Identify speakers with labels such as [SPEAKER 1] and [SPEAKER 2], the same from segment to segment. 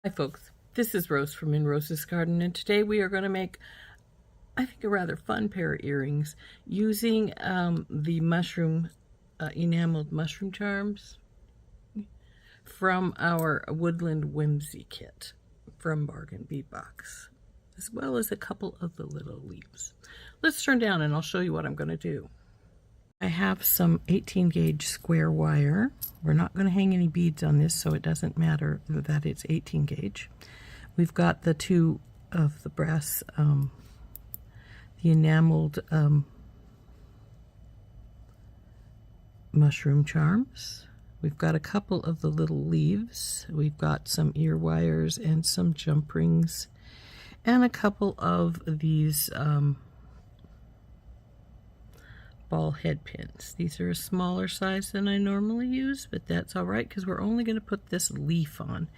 [SPEAKER 1] Hi folks, this is Rose from In Rose's Garden, and today we are going to make, I think, a rather fun pair of earrings using the enameled mushroom charms from our Woodland Whimsy kit from Bargain Bead Box, as well as a couple of the little leaves. Let's turn down and I'll show you what I'm going to do. I have some 18 gauge square wire. We're not going to hang any beads on this, so it doesn't matter that it's 18 gauge. We've got the two of the brass, the enameled mushroom charms. We've got a couple of the little leaves. We've got some ear wires and some jump rings, and a couple of these ball head pins. These are a smaller size than I normally use, but that's all right because we're only going to put this leaf on,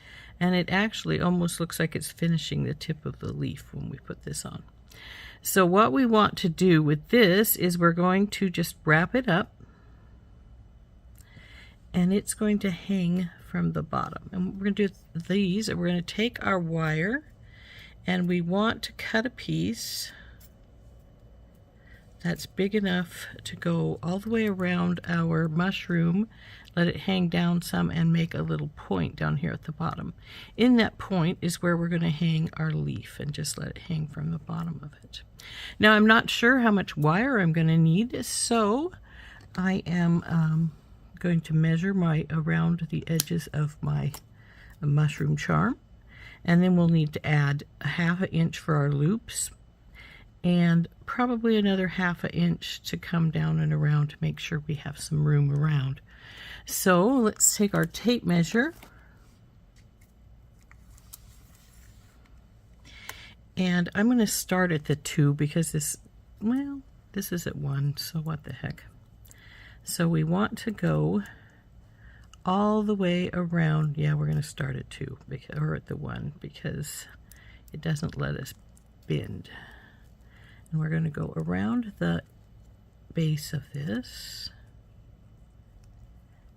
[SPEAKER 1] and it actually almost looks like it's finishing the tip of the leaf when we put this on. So what we want to do with this is we're going to just wrap it up, and it's going to hang from the bottom. And we're going to do these, and we're going to take our wire, and we want to cut a piece that's big enough to go all the way around our mushroom, let it hang down some, and make a little point down here at the bottom. In that point is where we're going to hang our leaf, and just let it hang from the bottom of it. Now I'm not sure how much wire I'm going to need, so I am going to measure around the edges of my mushroom charm, and then we'll need to add a ½ inch for our loops, and probably another ½ inch to come down and around to make sure we have some room around. So let's take our tape measure, and I'm going to start at the 2 because this is at 1, so what the heck. So we want to go all the way around. Yeah, we're going to start at 2 or at the 1 because it doesn't let us bend. And we're going to go around the base of this,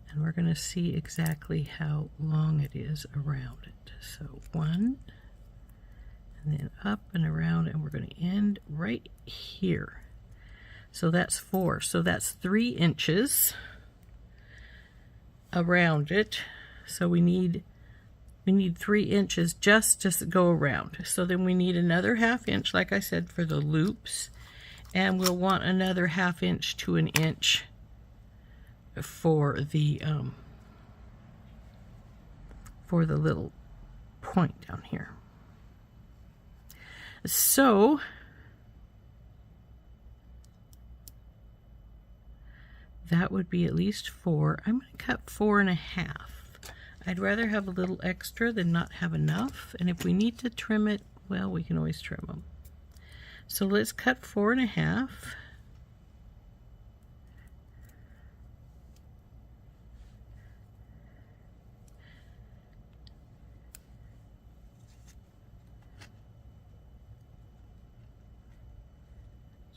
[SPEAKER 1] and we're going to see exactly how long it is around it. So 1, and then up and around, and we're going to end right here. So that's 4. So that's 3 inches around it. So we need 3 inches just to go around. So then we need another ½ inch, like I said, for the loops, and we'll want another ½ inch to an inch for the little point down here. So that would be at least 4. I'm going to cut 4 1/2. I'd rather have a little extra than not have enough, and if we need to trim it, well, we can always trim them. So let's cut 4 1/2.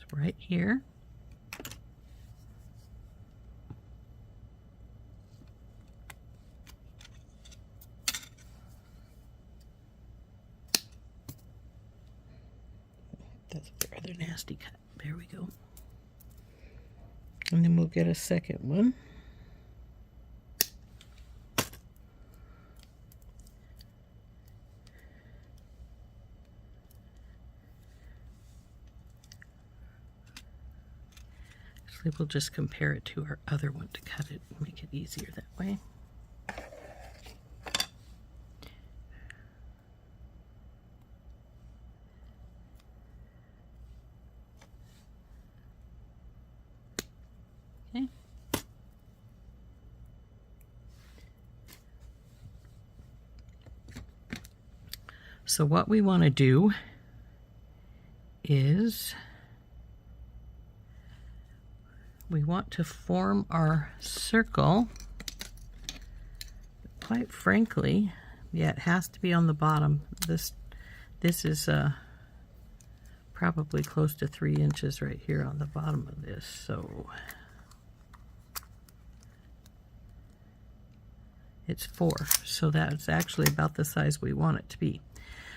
[SPEAKER 1] It's right here. That's a rather nasty cut. There we go. And then we'll get a second one. Actually, we'll just compare it to our other one to cut it and make it easier that way. Okay. So what we want to do is we want to form our circle. Quite frankly, yeah, it has to be on the bottom. This is probably close to 3 inches right here on the bottom of this. So It's 4, so that's actually about the size we want it to be.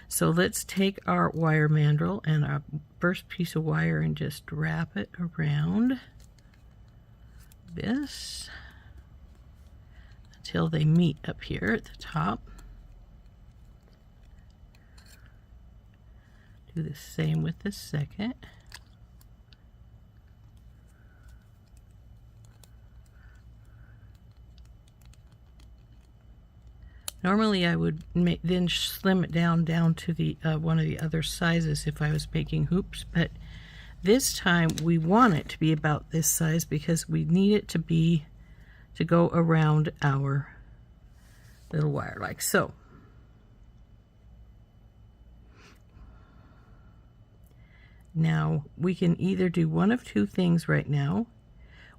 [SPEAKER 1] So let's take our wire mandrel and our first piece of wire and just wrap it around this until they meet up here at the top. Do the same with the second. Normally I would then slim it down to the one of the other sizes if I was making hoops, but this time we want it to be about this size because we need it to go around our little wire like so. Now we can either do one of two things right now.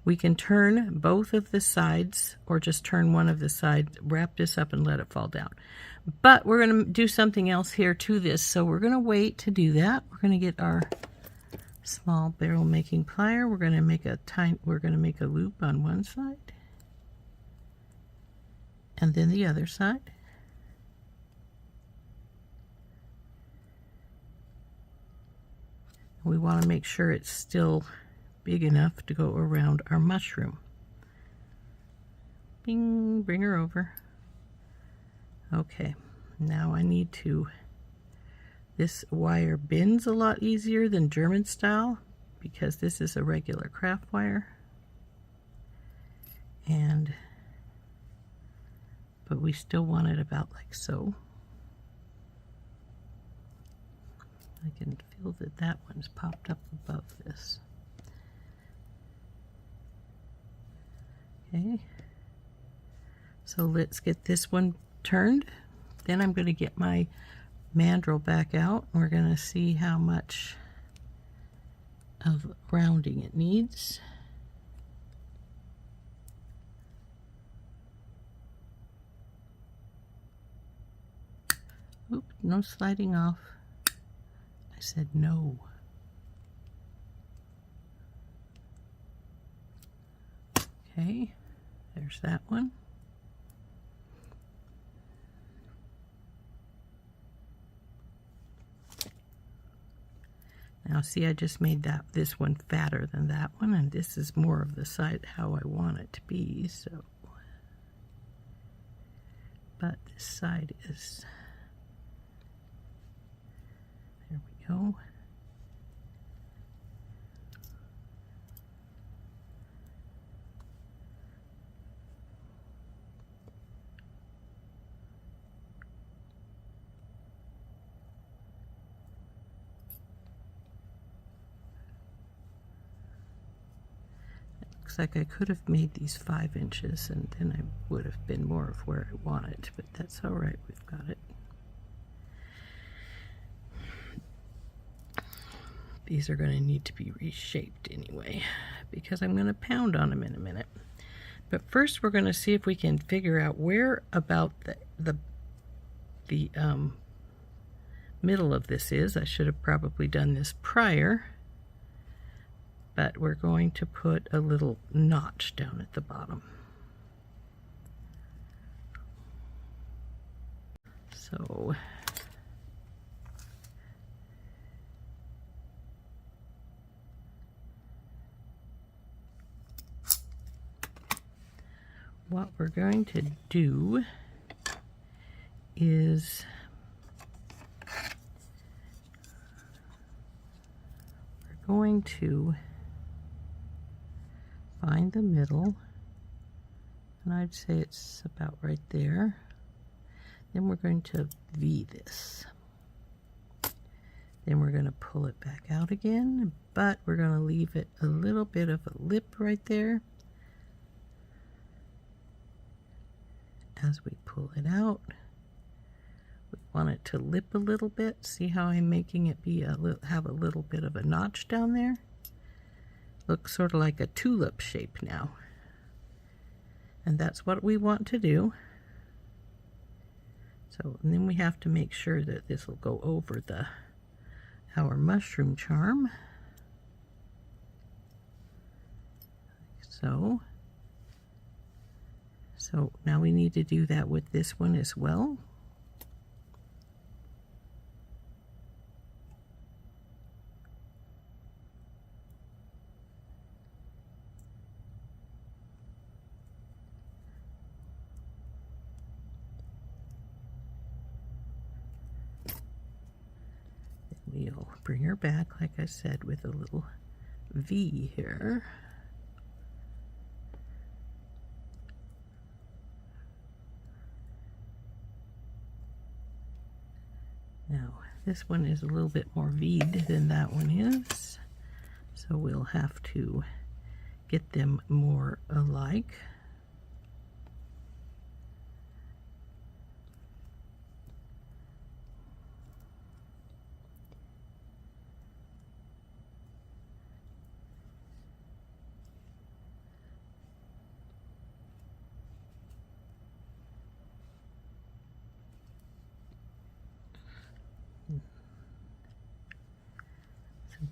[SPEAKER 1] We can turn both of the sides or just turn one of the sides, wrap this up and let it fall down. But we're going to do something else here to this, so we're going to wait to do that. We're going to get our small barrel making plier. We're going to make a loop on one side and then the other side. We want to make sure it's still big enough to go around our mushroom. Bing, bring her over. Okay, now I need to, this wire bends a lot easier than German style because this is a regular craft wire. But we still want it about like so. I can feel that that one's popped up above this. Okay, so let's get this one turned. Then I'm going to get my mandrel back out. We're going to see how much of rounding it needs. Oop, no sliding off. I said no. Okay. There's that one. Now see, I just made this one fatter than that one, and this is more of the side how I want it to be, so. But this side is, there we go. Looks like I could have made these 5 inches and then I would have been more of where I wanted, but that's all right, we've got it. These are going to need to be reshaped anyway because I'm going to pound on them in a minute. But first we're going to see if we can figure out where about the middle of this is. I should have probably done this prior. But we're going to put a little notch down at the bottom. So what we're going to do is we're going to find the middle, and I'd say it's about right there. Then we're going to V this. Then we're going to pull it back out again, but we're going to leave it a little bit of a lip right there as we pull it out. We want it to lip a little bit. See how I'm making it be have a little bit of a notch down there? Looks sort of like a tulip shape now. And that's what we want to do. So, and then we have to make sure that this will go over our mushroom charm. Like so. So now we need to do that with this one as well. We'll bring her back, like I said, with a little V here. Now, this one is a little bit more V'd than that one is, so we'll have to get them more alike.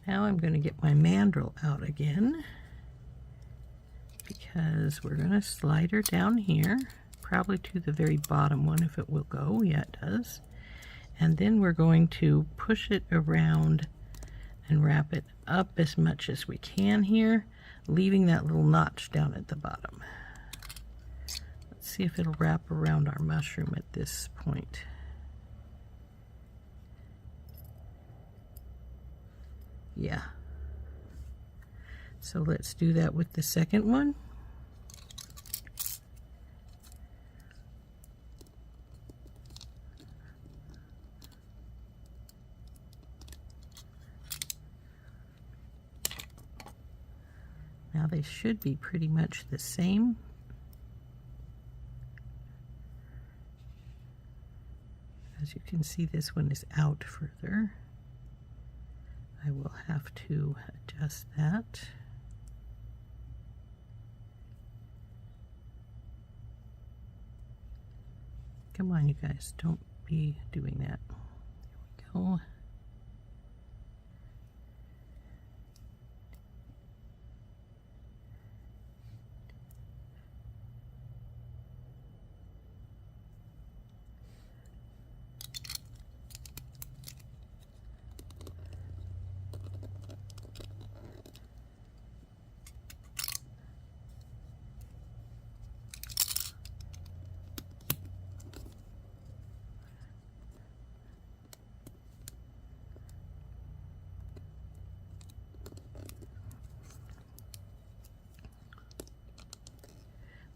[SPEAKER 1] Now I'm going to get my mandrel out again, because we're going to slide her down here, probably to the very bottom one if it will go. Yeah, it does. And then we're going to push it around and wrap it up as much as we can here, leaving that little notch down at the bottom. Let's see if it'll wrap around our mushroom at this point. Yeah. So let's do that with the second one. Now they should be pretty much the same. As you can see, this one is out further. I will have to adjust that. Come on, you guys, don't be doing that. There we go.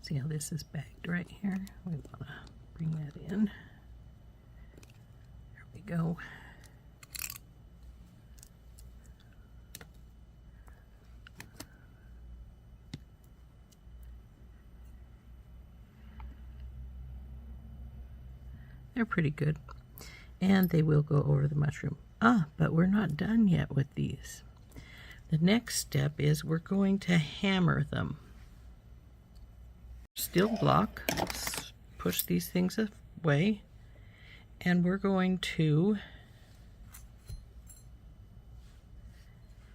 [SPEAKER 1] See how this is bagged right here? We want to bring that in. There we go. They're pretty good. And they will go over the mushroom. But we're not done yet with these. The next step is we're going to hammer them. Steel block, let's push these things away, and we're going to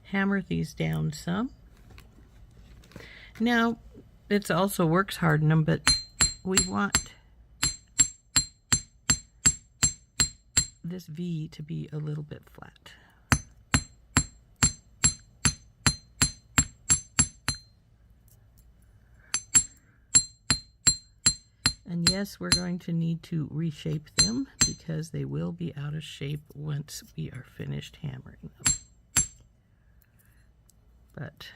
[SPEAKER 1] hammer these down some. Now, it also works harden them, but we want this V to be a little bit flat. And yes, we're going to need to reshape them because they will be out of shape once we are finished hammering them. But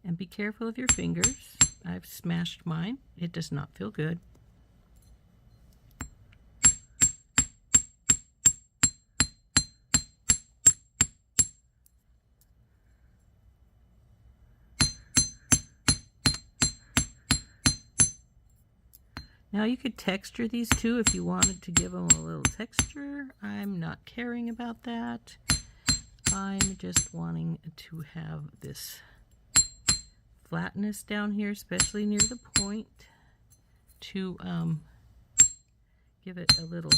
[SPEAKER 1] and be careful of your fingers. I've smashed mine. It does not feel good. Now you could texture these too if you wanted to give them a little texture. I'm not caring about that. I'm just wanting to have this flatness down here, especially near the point, to give it a little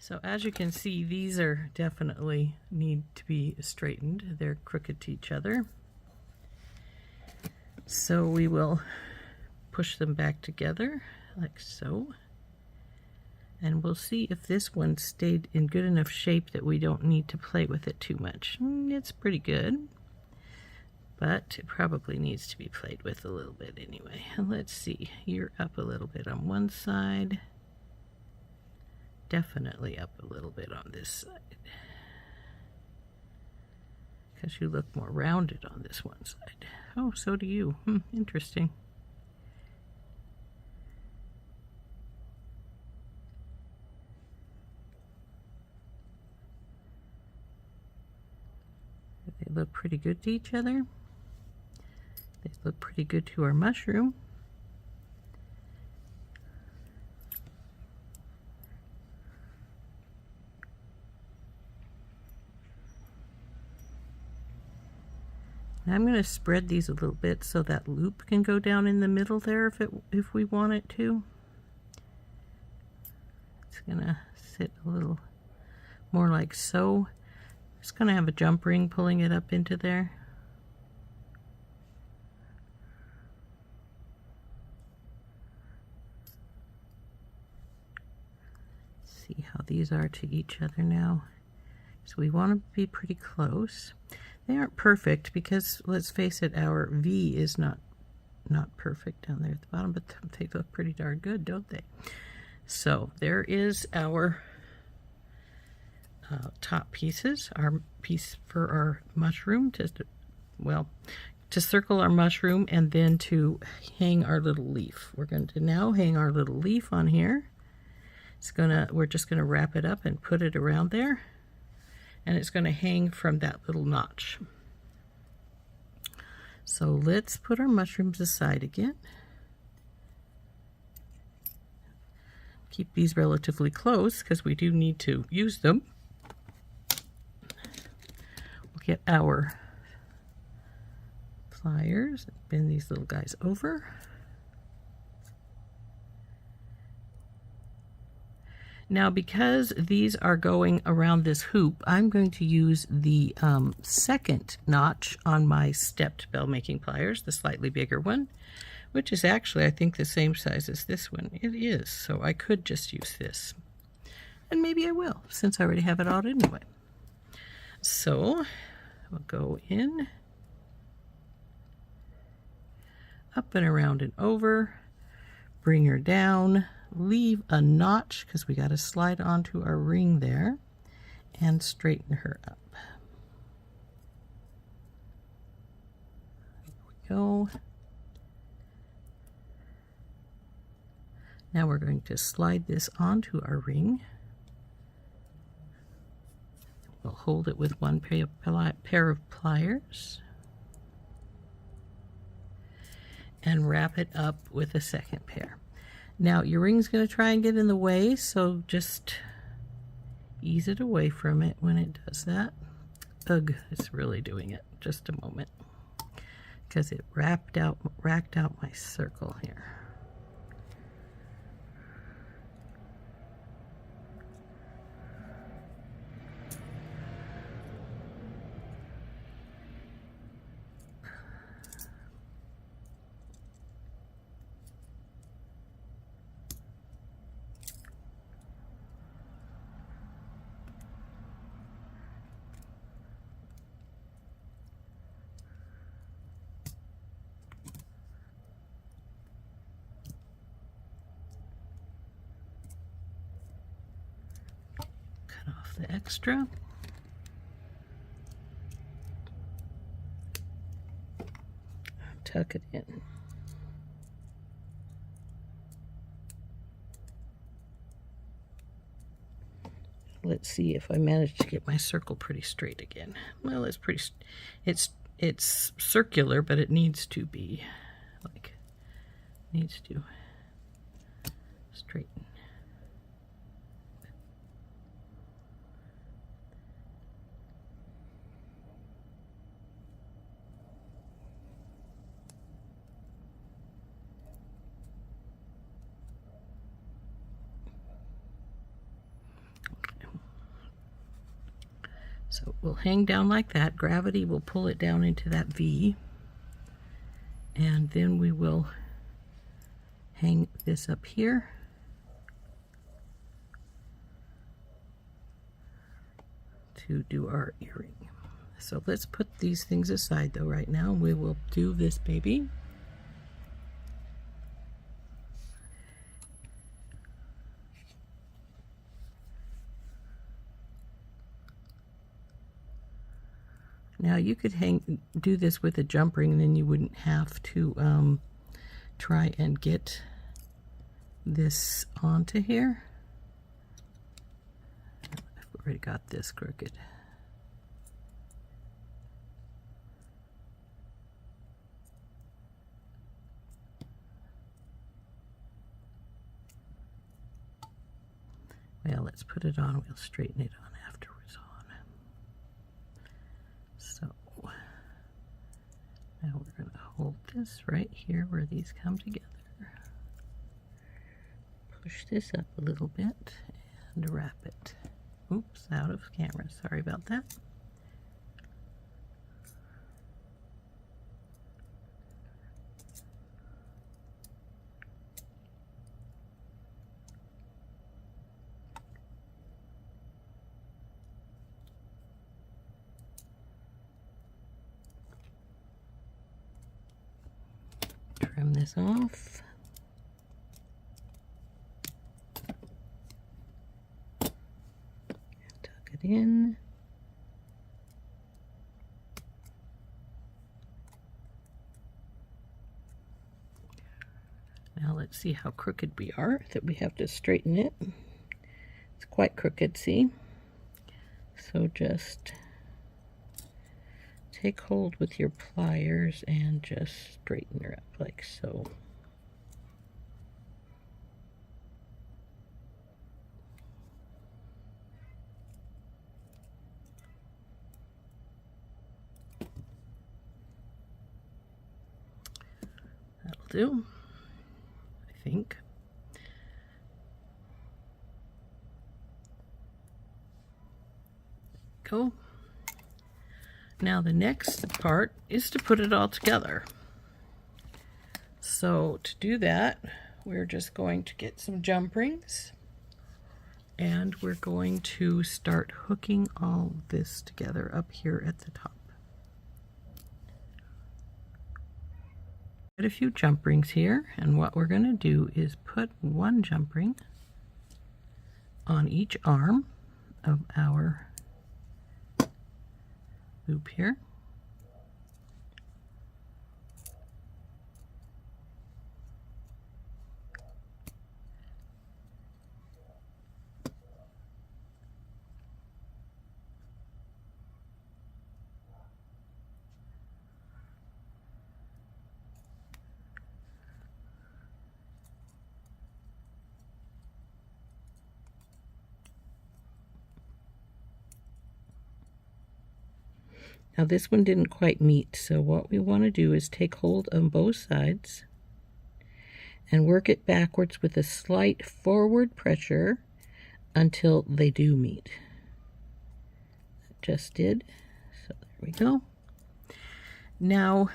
[SPEAKER 1] So as you can see, these are definitely need to be straightened. They're crooked to each other. So we will push them back together like so. And we'll see if this one stayed in good enough shape that we don't need to play with it too much. It's pretty good, but it probably needs to be played with a little bit anyway. Let's see, you're up a little bit on one side. Definitely up a little bit on this side, because you look more rounded on this one side. Oh, so do you. Interesting. They look pretty good to each other. They look pretty good to our mushroom. Now I'm going to spread these a little bit so that loop can go down in the middle there if we want it to. It's going to sit a little more like so. It's going to have a jump ring pulling it up into there. See how these are to each other now. So we want to be pretty close. They aren't perfect because, let's face it, our V is not perfect down there at the bottom, but they look pretty darn good, don't they? So there is our top pieces, our piece for our mushroom, to circle our mushroom and then to hang our little leaf. We're going to now hang our little leaf on here. We're just going to wrap it up and put it around there. And it's going to hang from that little notch. So let's put our mushrooms aside again. Keep these relatively close because we do need to use them. We'll get our pliers, bend these little guys over. Now, because these are going around this hoop, I'm going to use the second notch on my stepped bell making pliers, the slightly bigger one, which is actually, I think, the same size as this one. It is, so I could just use this. And maybe I will, since I already have it out anyway. So we'll go in, up and around and over, bring her down, leave a notch because we got to slide onto our ring there, and straighten her up. There we go. Now we're going to slide this onto our ring. We'll hold it with one pair of pliers and wrap it up with a second pair. Now your ring's going to try and get in the way, so just ease it away from it when it does that. Ugh, it's really doing it. Just a moment, because it racked out my circle here. The extra. Tuck it in. Let's see if I manage to get my circle pretty straight again. Well, it's circular, but it needs to be needs to straighten. will hang down like that. Gravity will pull it down into that V, and then we will hang this up here. To do our earring. So let's put these things aside though right now. We will do this baby. Now you could do this with a jump ring, and then you wouldn't have to try and get this onto here. I've already got this crooked. Well, let's put it on. We'll straighten it on afterwards on. So now we're going to hold this right here where these come together. Push this up a little bit and wrap it. Oops, out of camera. Sorry about that. Trim this off. Tuck it in. Now let's see how crooked we are, that we have to straighten it. It's quite crooked, see? So just take hold with your pliers and just straighten her up like so. That'll do, I think. Go. Now the next part is to put it all together. So to do that, we're just going to get some jump rings, and we're going to start hooking all this together up here at the top. Got a few jump rings here, and what we're going to do is put one jump ring on each arm of our loop here. Now this one didn't quite meet, so what we want to do is take hold on both sides and work it backwards with a slight forward pressure until they do meet. It just did. So there we go. Now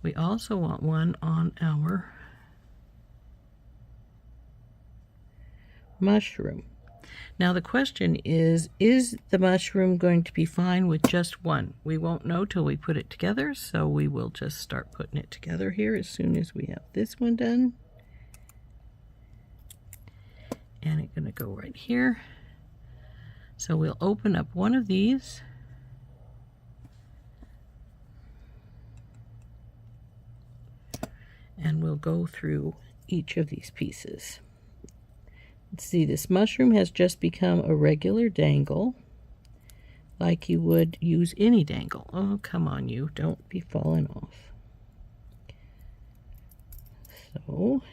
[SPEAKER 1] we also want one on our mushroom. Now the question is the mushroom going to be fine with just one? We won't know till we put it together, so we will just start putting it together here as soon as we have this one done. And it's going to go right here. So we'll open up one of these. And we'll go through each of these pieces. Let's see, this mushroom has just become a regular dangle, like you would use any dangle. Oh, come on, you. Don't be falling off. So,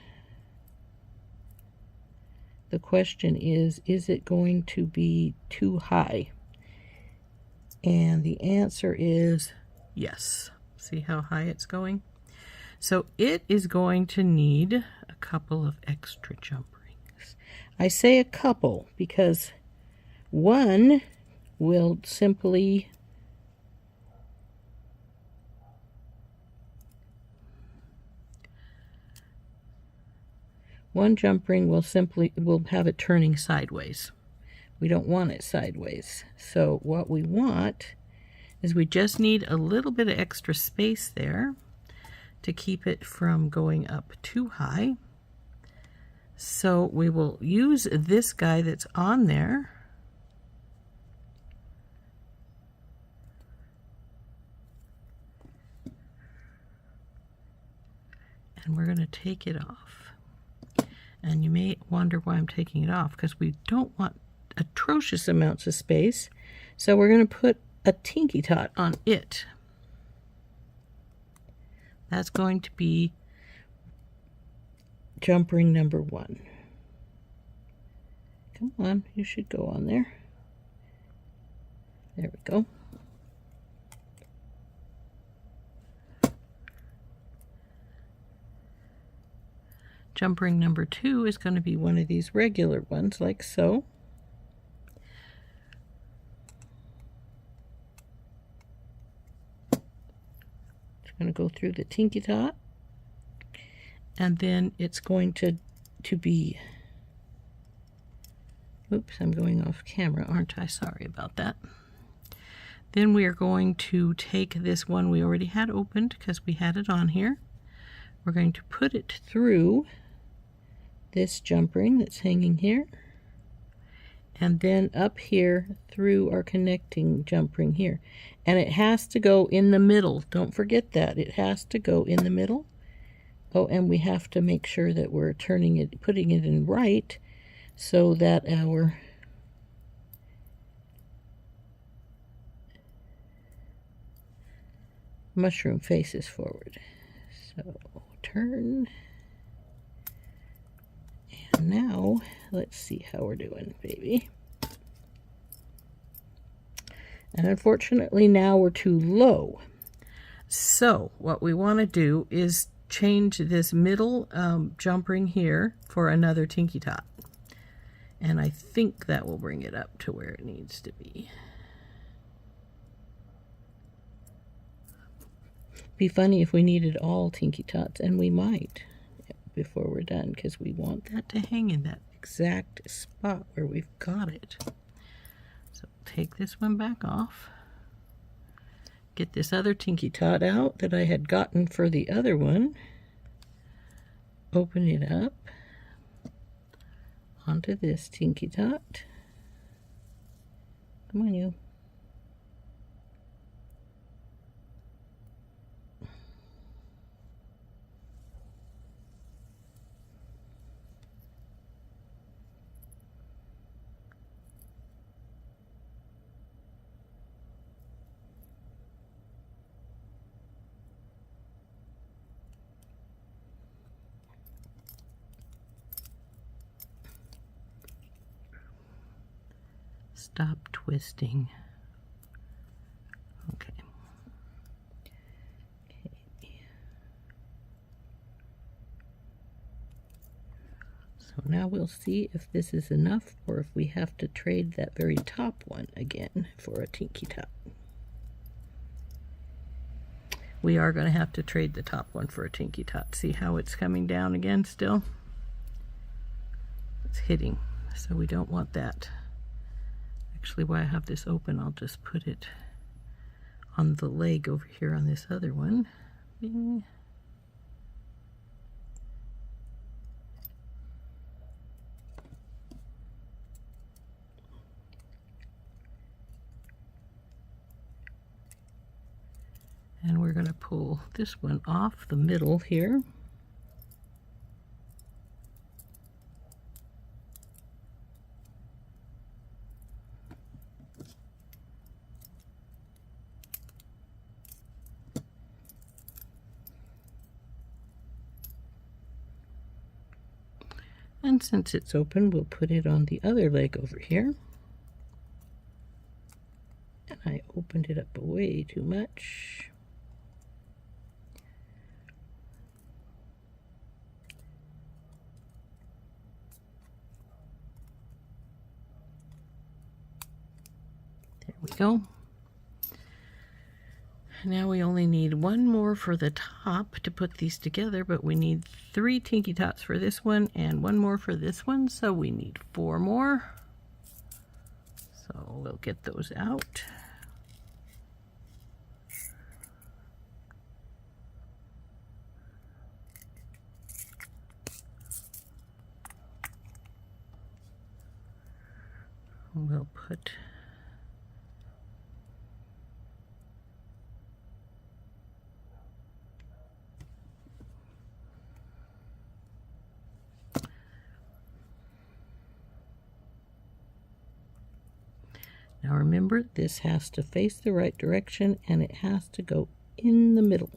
[SPEAKER 1] the question is it going to be too high? And the answer is yes. See how high it's going? So it is going to need a couple of extra jump rings. I say a couple because one we'll simply one jump ring will have it turning sideways. We don't want it sideways. So what we want is we just need a little bit of extra space there to keep it from going up too high. So we will use this guy that's on there. And we're going to take it off. And you may wonder why I'm taking it off, because we don't want atrocious amounts of space. So we're going to put a Tinky Tot on it. That's going to be jump ring number 1. Come on, you should go on there. There we go. Jump ring number 2 is going to be one of these regular ones, like so. It's going to go through the Tinky Tot. And then it's going to be, oops, I'm going off camera, aren't I? Sorry about that. Then we are going to take this one we already had opened because we had it on here. We're going to put it through this jump ring that's hanging here, and then up here through our connecting jump ring here. And it has to go in the middle. Don't forget that. It has to go in the middle. Oh, and we have to make sure that we're turning it, putting it in right, so that our mushroom faces forward. So turn. And now, let's see how we're doing, baby. And unfortunately, now we're too low. So what we want to do is change this middle jump ring here for another Tinky Tot. And I think that will bring it up to where it needs to be. Be funny if we needed all Tinky Tots, and we might before we're done, because we want that to hang in that exact spot where we've got it. So take this one back off. Get this other Tinky Tot out that I had gotten for the other one. Open it up onto this Tinky Tot. Come on, you. Stop twisting. Okay. So now we'll see if this is enough, or if we have to trade that very top one again for a Tinky Tot. We are going to have to trade the top one for a Tinky Tot. See how it's coming down again still? It's hitting, so we don't want that. Actually, while I have this open, I'll just put it on the leg over here on this other one. Bing. And we're going to pull this one off the middle here. And since it's open, we'll put it on the other leg over here. And I opened it up way too much. There we go. Now we only need one more for the top to put these together, but we need 3 Tinky Tots for this one and one more for this one, so we need 4 more. So we'll get those out. We'll put now remember, this has to face the right direction and it has to go in the middle.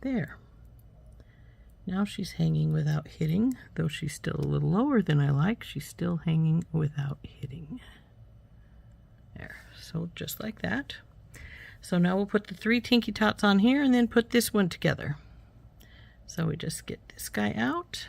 [SPEAKER 1] There. Now she's hanging without hitting, though she's still a little lower than I like. She's still hanging without hitting. There, so just like that. So now we'll put the 3 Tinky Tots on here and then put this one together. So we just get this guy out.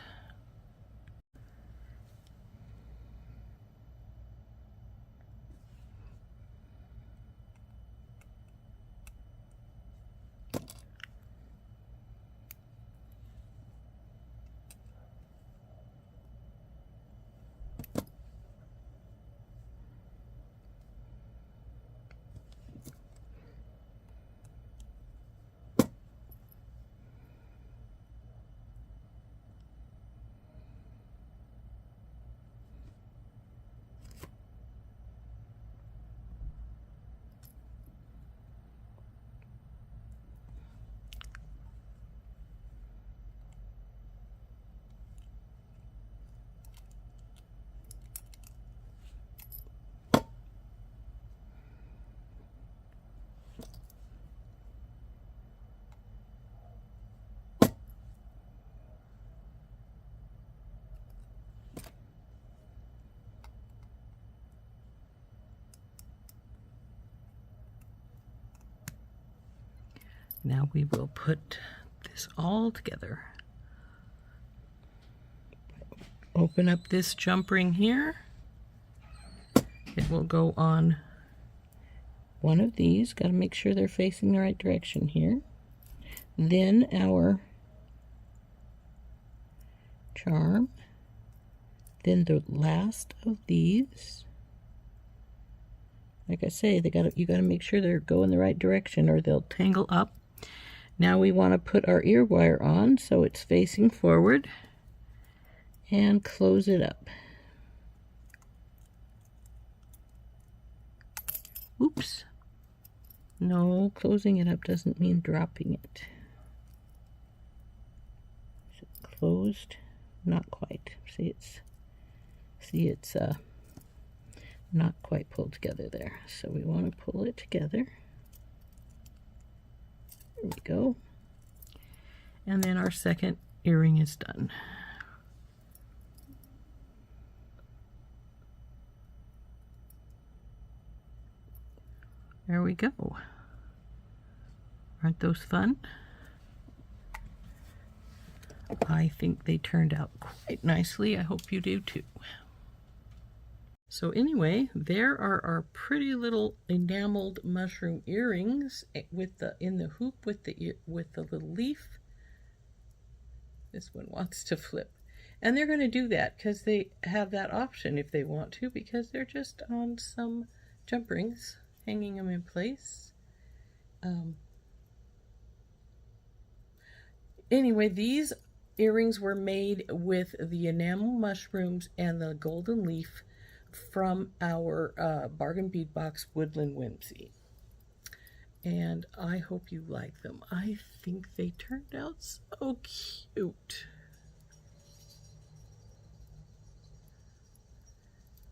[SPEAKER 1] Now we will put this all together. Open up this jump ring here. It will go on one of these. Got to make sure they're facing the right direction here. Then our charm. Then the last of these. Like I say, you got to make sure they're going the right direction or they'll tangle up. Now we want to put our ear wire on so it's facing forward and close it up. Oops. No, closing it up doesn't mean dropping it. Is it closed? Not quite. See, it's not quite pulled together there. So we want to pull it together. There we go. And then our second earring is done. There we go. Aren't those fun? I think they turned out quite nicely. I hope you do too. So anyway, there are our pretty little enameled mushroom earrings with in the hoop with the little leaf. This one wants to flip. And they're going to do that because they have that option if they want to, because they're just on some jump rings, hanging them in place. Anyway, these earrings were made with the enamel mushrooms and the golden leaf from our Bargain Bead Box Woodland Whimsy. And I hope you like them. I think they turned out so cute.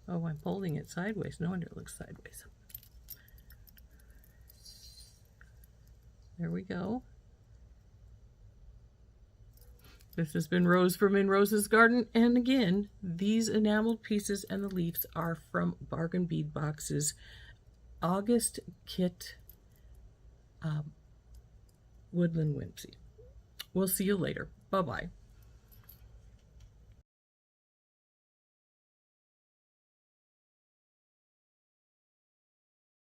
[SPEAKER 1] Oh, I'm holding it sideways. No wonder it looks sideways. There we go. This has been Rose from In Rose's Garden, and again, these enameled pieces and the leaves are from Bargain Bead Box's August kit Woodland Whimsy. We'll see you later. Bye-bye.